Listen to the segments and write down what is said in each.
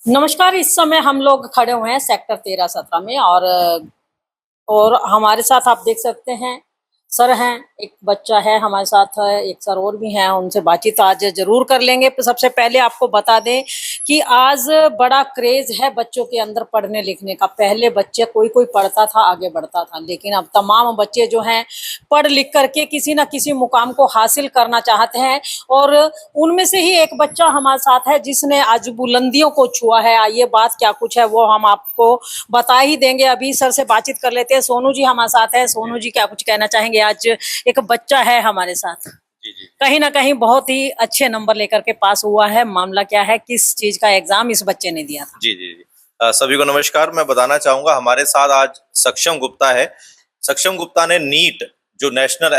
नमस्कार। इस समय हम लोग खड़े हुए हैं सेक्टर 13-17 में और हमारे साथ आप देख सकते हैं सर हैं, एक बच्चा है हमारे साथ है, एक सर और भी हैं, उनसे बातचीत आज जरूर कर लेंगे। सबसे पहले आपको बता दें कि आज बड़ा क्रेज है बच्चों के अंदर पढ़ने लिखने का। पहले बच्चे कोई कोई पढ़ता था, आगे बढ़ता था, लेकिन अब तमाम बच्चे जो हैं पढ़ लिख करके किसी ना किसी मुकाम को हासिल करना चाहते हैं। और उनमें से ही एक बच्चा हमारे साथ है जिसने आज बुलंदियों को छुआ है। ये बात क्या कुछ है वो हम आपको बता ही देंगे। अभी सर से बातचीत कर लेते हैं। सोनू जी हमारे साथ है। सोनू जी क्या कुछ कहना चाहेंगे? आज एक बच्चा है हमारे साथ, जी जी कहीं ना कहीं बहुत ही अच्छे नंबर लेकर के पास हुआ है। मामला क्या है, किस चीज का एग्जाम इस बच्चे ने दिया था? जी जी जी सभी को नमस्कार। मैं बताना चाहूंगा हमारे साथ आज सक्षम गुप्ता है। सक्षम गुप्ता ने नीट जो national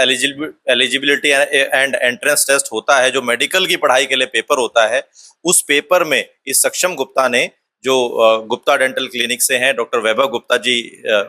eligibility and entrance test होता है, जो मेडिकल की पढ़ाई के लिए पेपर होता है, उस पेपर में इस सक्षम गुप्ता ने जो गुप्ता डेंटल क्लिनिक से हैं, डॉक्टर वैभव गुप्ता जी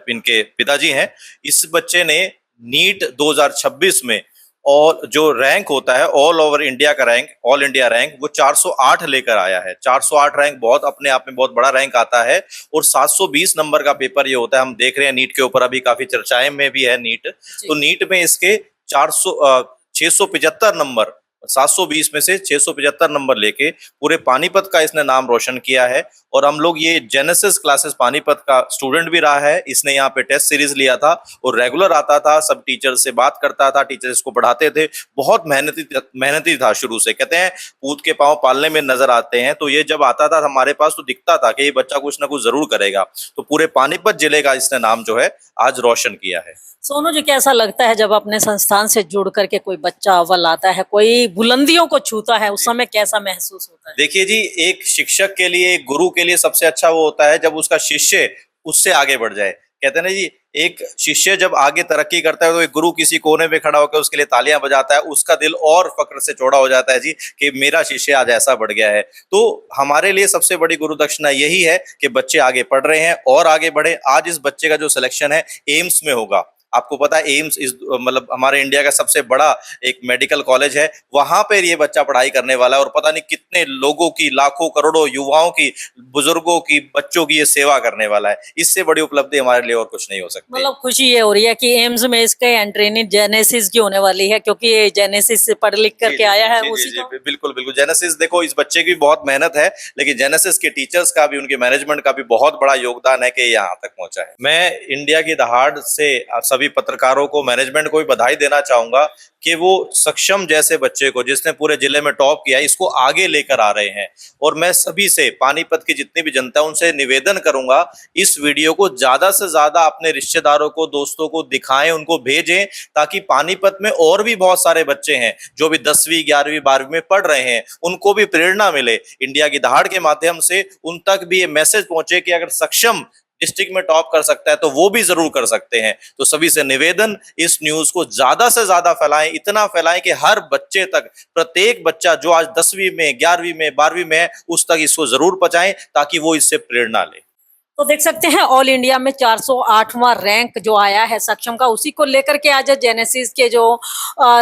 इनके पिताजी हैं। इस बच्चे ने नीट 2026 में और जो रैंक होता है ऑल ओवर इंडिया का रैंक, ऑल इंडिया रैंक, वो 408 लेकर आया है। 408 रैंक बहुत अपने आप में बहुत बड़ा रैंक आता है। और 720 नंबर का पेपर ये होता है। हम देख रहे हैं नीट के ऊपर अभी काफी चर्चाएं में भी है नीट। तो नीट में इसके 675 नंबर, 720 में से 675 नंबर लेके पूरे पानीपत का इसने नाम रोशन किया है। और हम लोग ये जेनेसिस क्लासेस पानीपत का स्टूडेंट भी रहा है। इसने यहाँ पे टेस्ट सीरीज लिया था और रेगुलर आता था, सब टीचर से बात करता था, टीचर इसको पढ़ाते थे। बहुत मेहनती था शुरू से। कहते हैं पूत के पांव पालने में नजर आते हैं। तो ये जब आता था हमारे पास तो दिखता था कि ये बच्चा कुछ ना कुछ जरूर करेगा। तो पूरे पानीपत जिले का इसने नाम जो है आज रोशन किया है। सोनू जी कैसा लगता है जब अपने संस्थान से जुड़ करके कोई बच्चा अव्वल आता है, कोई बुलंदियों को छूता है, उस समय कैसा महसूस होता है? देखिए जी, एक शिक्षक के लिए, एक गुरु के लिए सबसे अच्छा वो होता है जब उसका शिष्य उससे आगे बढ़ जाए। कहते हैं ना जी, एक शिष्य जब आगे तरक्की करता है तो एक गुरु किसी कोने में खड़ा होकर उसके लिए तालियां बजाता है। उसका दिल और फक्र से चौड़ा हो जाता है जी कि मेरा शिष्य आज ऐसा बढ़ गया है। तो हमारे लिए सबसे बड़ी गुरु दक्षिणा यही है कि बच्चे आगे पढ़ रहे हैं और आगे बढ़े। आज इस बच्चे का जो सिलेक्शन है एम्स में होगा। आपको पता है एम्स इस मतलब हमारे इंडिया का सबसे बड़ा एक मेडिकल कॉलेज है। वहां पर ये बच्चा पढ़ाई करने वाला है और पता नहीं कितने लोगों की, लाखों करोड़ों युवाओं की, बुजुर्गों की, बच्चों की ये सेवा करने वाला है। इससे बड़ी उपलब्धि हमारे लिए और कुछ नहीं हो सकती। मतलब खुशी ये हो रही है कि एम्स में इसके एंट्री नहीं जेनेसिस की होने वाली है, क्योंकि ये जेनेसिस से पढ़ लिख करके आया है उसी को। बिल्कुल बिल्कुल। जेनेसिस देखो, इस बच्चे की बहुत मेहनत है, लेकिन जेनेसिस के टीचर्स का भी, उनके मैनेजमेंट का भी बहुत बड़ा योगदान है कि यहाँ तक पहुंचा है। मैं इंडिया की दहाड़ से सभी पत्रकारों को, मैनेजमेंट को भी बधाई देना चाहूंगा कि वो सक्षम जैसे बच्चे को, जिसने पूरे जिले में टॉप किया, इसको आगे लेकर आ रहे हैं। और मैं सभी से, पानीपत की जितनी भी जनता है, उनसे निवेदन करूंगा इस वीडियो को ज्यादा से ज्यादा अपने रिश्तेदारों को, दोस्तों को दिखाएं, उनको भेजें, ताकि पानीपत में और भी बहुत सारे बच्चे हैं जो भी 10वीं 11वीं 12वीं में पढ़ रहे हैं, उनको भी प्रेरणा मिले। इंडिया की दहाड़ के माध्यम से उन तक भी ये मैसेज पहुंचे कि अगर सक्षम डिस्ट्रिक्ट में टॉप कर सकता है तो वो भी जरूर कर सकते हैं। तो सभी से निवेदन, इस न्यूज को ज्यादा से ज्यादा फैलाएं, इतना फैलाएं कि हर बच्चे तक, प्रत्येक बच्चा जो आज 10वीं में, 11वीं में, 12वीं में है, उस तक इसको जरूर पहुंचाएं ताकि वो इससे प्रेरणा ले। तो देख सकते हैं ऑल इंडिया में 408वां रैंक जो आया है सक्षम का, उसी को लेकर के आज जेनेसिस के जो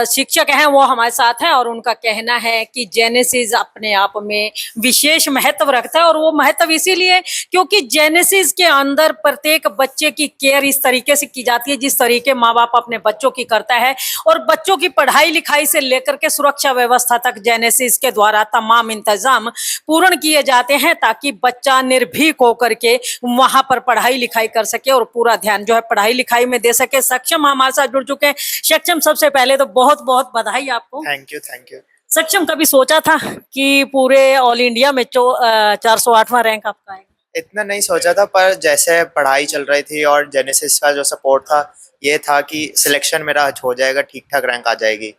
शिक्षक हैं वो हमारे साथ हैं। और उनका कहना है कि जेनेसिस अपने आप में विशेष महत्व रखता है। और वो महत्व इसीलिए क्योंकि जेनेसिस के अंदर प्रत्येक बच्चे की केयर इस तरीके से की जाती है जिस तरीके माँ बाप अपने बच्चों की करता है। और बच्चों की पढ़ाई लिखाई से लेकर के सुरक्षा व्यवस्था तक जेनेसिस के द्वारा तमाम इंतजाम पूर्ण किए जाते हैं, ताकि बच्चा निर्भीक होकर के वहां पर पढ़ाई लिखाई कर सके और पूरा ध्यान जो है पढ़ाई लिखाई में दे सके। सक्षम हमारे साथ जुड़ चुके हैं। सक्षम, सबसे पहले तो बहुत बहुत बधाई आपको। Thank you thank you. सक्षम, कभी सोचा था कि पूरे ऑल इंडिया में 408वां रैंक आपका आएगा? इतना नहीं सोचा था, पर जैसे पढ़ाई चल रही थी और जेनेसिस का जो सपोर्ट था, ये था कि सिलेक्शन मेरा हो जाएगा, ठीक ठाक रैंक आ जाएगी।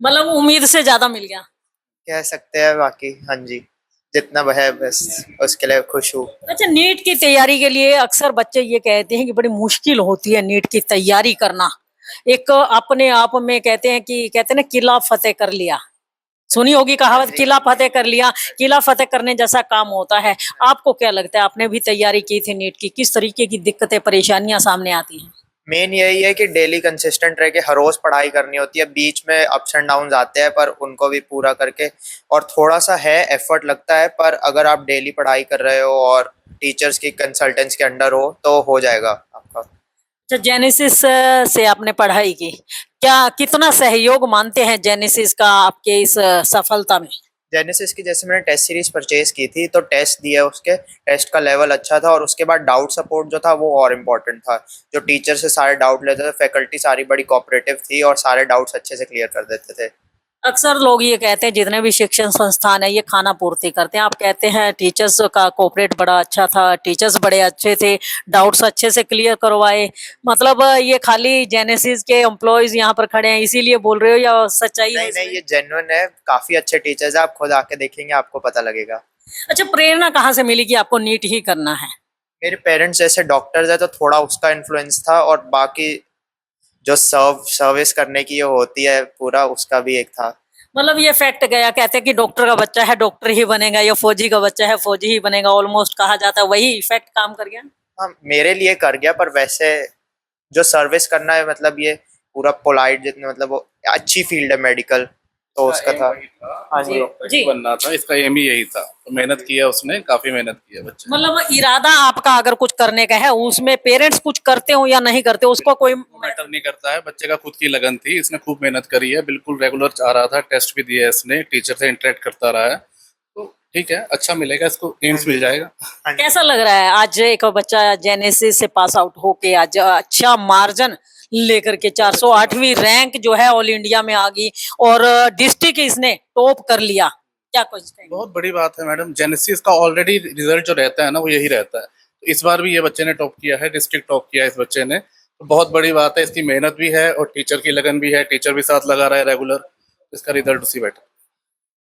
मतलब उम्मीद से ज्यादा मिल गया कह सकते हैं। बाकी हाँ जी, जितना है बस उसके लिए खुश हूँ। अच्छा, नीट की तैयारी के लिए अक्सर बच्चे ये कहते हैं कि बड़ी मुश्किल होती है नीट की तैयारी करना। एक अपने आप में कहते हैं ना, किला फतेह कर लिया। सुनी होगी कहावत, किला फतेह कर लिया। किला फतेह करने जैसा काम होता है। आपको क्या लगता है, आपने भी तैयारी की थी नीट की, किस तरीके की दिक्कतें परेशानियां सामने आती हैं? मेन यही है कि डेली कंसिस्टेंट रह के हर रोज पढ़ाई करनी होती है, बीच में अप्स एंड डाउन आते हैं पर उनको भी पूरा करके, और थोड़ा सा है एफर्ट लगता है, पर अगर आप डेली पढ़ाई कर रहे हो और टीचर्स की कंसल्टेंट्स के अंडर हो तो हो जाएगा आपका। अच्छा, जेनेसिस से आपने पढ़ाई की, क्या कितना सहयोग मानते हैं जेनेसिस का आपके इस सफलता में? जेनेसिस की जैसे मैंने टेस्ट सीरीज परचेज की थी तो टेस्ट दिया, उसके टेस्ट का लेवल अच्छा था, और उसके बाद डाउट सपोर्ट जो था वो और इम्पोर्टेंट था। जो टीचर से सारे डाउट लेते थे, फैकल्टी सारी बड़ी कोऑपरेटिव थी और सारे डाउट्स अच्छे से क्लियर कर देते थे। अक्सर लोग ये कहते हैं जितने भी शिक्षण संस्थान है ये खाना पूर्ति करते हैं, आप कहते हैं टीचर्स का कोऑपरेट बड़ा अच्छा था, टीचर्स बड़े अच्छे थे, डाउट्स अच्छे से क्लियर करवाए, मतलब ये खाली जेनेसिस के एम्प्लॉयज यहाँ पर खड़े हैं इसीलिए बोल रहे हो या सच्चाई है नहीं नहीं, इसमें? ये जेन्युइन है, काफी अच्छे टीचर्स है, आप खुद आके देखेंगे आपको पता लगेगा। अच्छा, प्रेरणा कहाँ से मिली कि आपको नीट ही करना है? मेरे पेरेंट्स जैसे डॉक्टर्स है तो थोड़ा उसका इन्फ्लुएंस था, और बाकी जो सर्विस करने की ये होती है पूरा, उसका भी एक था। मतलब ये फैक्ट गया, कहते हैं कि डॉक्टर का बच्चा है डॉक्टर ही बनेगा, या फौजी का बच्चा है फौजी ही बनेगा, ऑलमोस्ट कहा जाता है, वही इफेक्ट काम कर गया। हाँ, मेरे लिए कर गया, पर वैसे जो सर्विस करना है, मतलब ये पूरा पोलाइट जितने, मतलब वो अच्छी फील्ड है मेडिकल, तो उसका था। हाँ जी, जी, बनना था, इसका एम ही यही था, तो मेहनत किया उसने, काफी मेहनत किया बच्चे ने। मतलब इरादा आपका अगर कुछ करने का है, उसमें पेरेंट्स कुछ करते हो या नहीं करते उसको कोई मैटर नहीं करता है, बच्चे का खुद की लगन थी, इसने खूब मेहनत करी है, बिल्कुल रेगुलर आ रहा था, टेस्ट भी दिया है इसने, टीचर से इंटरेक्ट करता रहा है, तो ठीक है, अच्छा मिलेगा इसको, एम्स मिल जाएगा। कैसा लग रहा है आज एक बच्चा जेनेसिस से पास आउट होके आज अच्छा मार्जिन लेकर के 408वीं रैंक जो है ऑल इंडिया में आ गई और डिस्ट्रिक्ट इसने टॉप कर लिया, क्या कुछ कहेंगे? बहुत बड़ी बात है मैडम, जेनेसिस का ऑलरेडी रिजल्ट जो रहता है ना वो यही रहता है, तो इस बार भी ये बच्चे ने टॉप किया है, डिस्ट्रिक्ट टॉप किया है इस बच्चे ने, तो बहुत बड़ी बात है, इसकी मेहनत भी है और टीचर की लगन भी है, टीचर भी साथ लगा रहा है रेगुलर, इसका रिजल्ट उसी बैठा।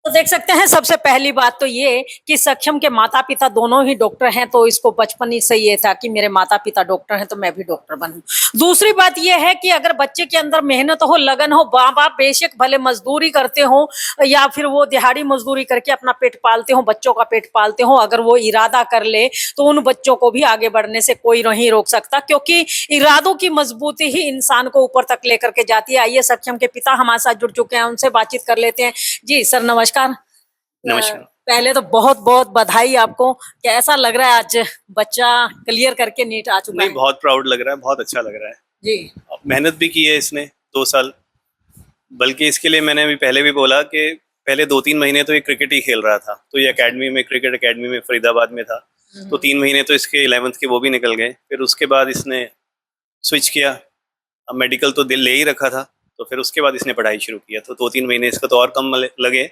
तो देख सकते हैं, सबसे पहली बात तो ये कि सक्षम के माता पिता दोनों ही डॉक्टर हैं, तो इसको बचपन ही से ये था कि मेरे माता पिता डॉक्टर हैं तो मैं भी डॉक्टर बनूं। दूसरी बात ये है कि अगर बच्चे के अंदर मेहनत हो, लगन हो, माँ बाप बेशक भले मजदूरी करते हो या फिर वो दिहाड़ी मजदूरी करके अपना पेट पालते हो, बच्चों का पेट पालते हो, अगर वो इरादा कर ले तो उन बच्चों को भी आगे बढ़ने से कोई नहीं रोक सकता, क्योंकि इरादों की मजबूती ही इंसान को ऊपर तक लेकर के जाती है। आइए, सक्षम के पिता हमारे साथ जुड़ चुके हैं, उनसे बातचीत कर लेते हैं। जी सर, नमस्कार। नमस्कार। पहले तो बहुत बहुत बधाई आपको। कैसा लग रहा है आज बच्चा क्लियर करके नीट आ चुका नहीं, है? बहुत प्राउड लग रहा है, बहुत अच्छा लग रहा है। जी, मेहनत भी की है इसने 2 साल, बल्कि इसके लिए मैंने अभी पहले भी बोला कि पहले 2-3 महीने तो ये क्रिकेट ही खेल रहा था, तो ये एकेडमी में, क्रिकेट एकेडमी में फरीदाबाद में था, तो 3 महीने तो इसके 11th के वो भी निकल गए। फिर उसके बाद इसने स्विच किया, अब मेडिकल तो दिल ले ही रखा था, तो फिर उसके बाद इसने पढ़ाई शुरू किया, तो 2-3 महीने इसका तो और कम लगे,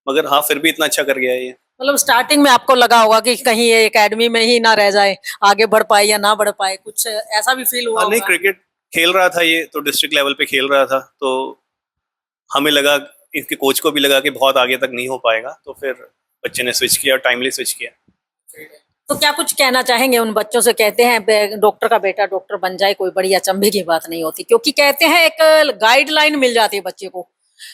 मगर हाँ फिर भी इतना अच्छा कर गया है ये। मतलब स्टार्टिंग में आपको लगा होगा कि कहीं ये एकेडमी में ही ना रह जाए, आगे बढ़ पाए या ना बढ़ पाए, कुछ ऐसा भी फील हुआ हाँ, नहीं, होगा? क्रिकेट खेल रहा था ये, तो डिस्ट्रिक्ट लेवल पे खेल रहा था, तो हमें लगा, इसके कोच को भी लगा कि बहुत आगे तक नहीं हो पाएगा, तो फिर बच्चे ने स्विच किया, टाइमली स्विच किया। तो क्या कुछ कहना चाहेंगे उन बच्चों से? कहते हैं डॉक्टर का बेटा डॉक्टर बन जाए, कोई बड़ी अचंभे की बात नहीं होती, क्योंकि कहते हैं एक गाइडलाइन मिल जाती है बच्चे को,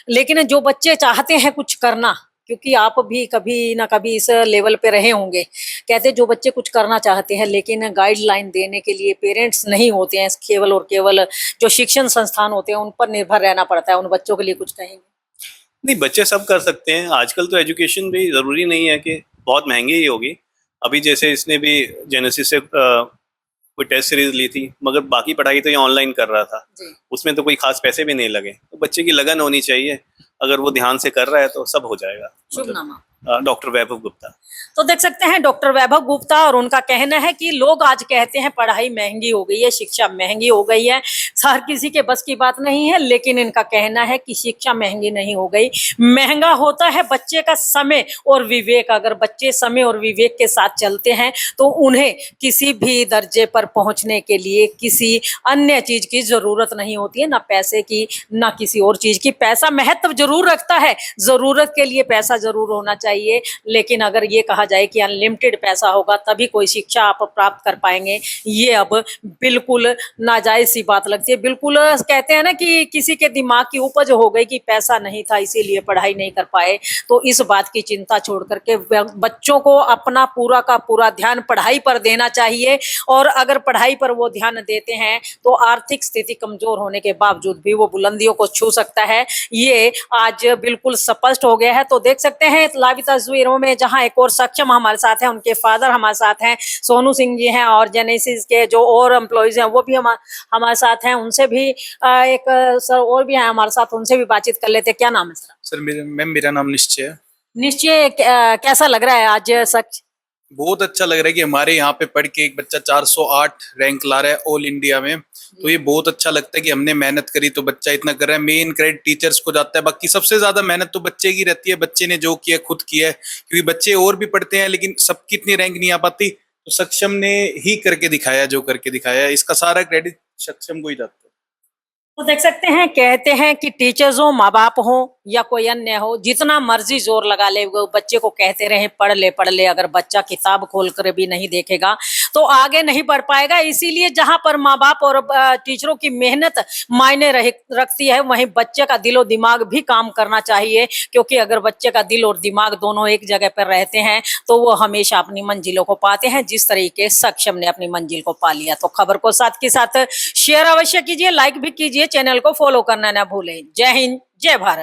लेकिन जो बच्चे चाहते हैं कुछ करना, क्योंकि आप भी कभी ना कभी इस लेवल पे रहे होंगे, कहते हैं जो बच्चे कुछ करना चाहते हैं लेकिन गाइडलाइन देने के लिए पेरेंट्स नहीं होते हैं, केवल और केवल जो शिक्षण संस्थान होते हैं उन पर निर्भर रहना पड़ता है, उन बच्चों के लिए कुछ कहेंगे? नहीं, बच्चे सब कर सकते हैं, आजकल तो एजुकेशन भी ज़रूरी नहीं है कि बहुत महंगी ही होगी। अभी जैसे इसने भी जेनेसिस से कोई टेस्ट सीरीज ली थी, मगर बाकी पढ़ाई तो ये ऑनलाइन कर रहा था, जी। उसमें तो कोई खास पैसे भी नहीं लगे, तो बच्चे की लगन होनी चाहिए, अगर वो ध्यान से कर रहा है तो सब हो जाएगा। शुभ नाम? डॉक्टर वैभव गुप्ता। तो देख सकते हैं डॉक्टर वैभव गुप्ता, और उनका कहना है कि लोग आज कहते हैं पढ़ाई महंगी हो गई है, शिक्षा महंगी हो गई है, हर किसी के बस की बात नहीं है, लेकिन इनका कहना है कि शिक्षा महंगी नहीं हो गई, महंगा होता है बच्चे का समय और विवेक। अगर बच्चे समय और विवेक के साथ चलते हैं तो उन्हें किसी भी दर्जे पर पहुंचने के लिए किसी अन्य चीज की जरूरत नहीं होती है, ना पैसे की ना किसी और चीज की। पैसा महत्व जरूर रखता है, जरूरत के लिए पैसा जरूर होना चाहिए, चाहिए, लेकिन अगर ये कहा जाए कि अनलिमिटेड पैसा होगा तभी कोई शिक्षा आप प्राप्त कर पाएंगे, ये अब बिल्कुल नाजायज सी बात लगती है। बिल्कुल कहते हैं ना कि किसी के दिमाग की उपज हो गई कि पैसा नहीं था इसीलिए पढ़ाई नहीं कर पाए। तो इस बात की चिंता छोड़ करके बच्चों को अपना पूरा का पूरा ध्यान पढ़ाई पर देना चाहिए, और अगर पढ़ाई पर वो ध्यान देते हैं तो आर्थिक स्थिति कमजोर होने के बावजूद भी वो बुलंदियों को छू सकता है। ये आज बिल्कुल स्पष्ट हो गया है। तो देख सकते हैं लाइव तस्वीरों में जहां एक और सक्षम हमारे साथ हैं, उनके फादर हमारे साथ हैं, सोनू सिंह जी हैं, और जेनेसिस के जो और एम्प्लॉइज हैं वो भी हमारे साथ हैं। उनसे भी एक सर और भी हैं हमारे साथ, उनसे भी बातचीत कर लेते हैं। क्या नाम है सर? सर मेरा नाम निश्चय है। निश्चय, कैसा लग रहा है आज सच? बहुत अच्छा लग रहा है कि हमारे यहाँ पे पढ़ के एक बच्चा 408 रैंक ला रहा है ऑल इंडिया में, तो ये बहुत अच्छा लगता है कि हमने मेहनत करी तो बच्चा इतना कर रहा है। मेन क्रेडिट टीचर्स को जाता है, बाकी सबसे ज्यादा मेहनत तो बच्चे की रहती है। बच्चे ने जो किया खुद किया है, क्योंकि बच्चे और भी पढ़ते हैं लेकिन सबकी इतनी रैंक नहीं आ पाती, तो सक्षम ने ही करके दिखाया जो करके दिखाया, इसका सारा क्रेडिट सक्षम को ही जाता है। तो देख सकते हैं, कहते हैं कि टीचर्स हो, माँ बाप हो या कोई अन्य हो, जितना मर्जी जोर लगा ले वो बच्चे को कहते रहे पढ़ ले, अगर बच्चा किताब खोल कर भी नहीं देखेगा तो आगे नहीं बढ़ पाएगा। इसीलिए जहां पर माँ बाप और टीचरों की मेहनत मायने रखती है, वहीं बच्चे का दिलो दिमाग भी काम करना चाहिए, क्योंकि अगर बच्चे का दिल और दिमाग दोनों एक जगह पर रहते हैं तो वो हमेशा अपनी मंजिलों को पाते हैं, जिस तरीके सक्षम ने अपनी मंजिल को पा लिया। तो खबर को साथ के साथ शेयर अवश्य कीजिए, लाइक भी कीजिए, चैनल को फॉलो करना ना भूलें। जय हिंद, जय भारत।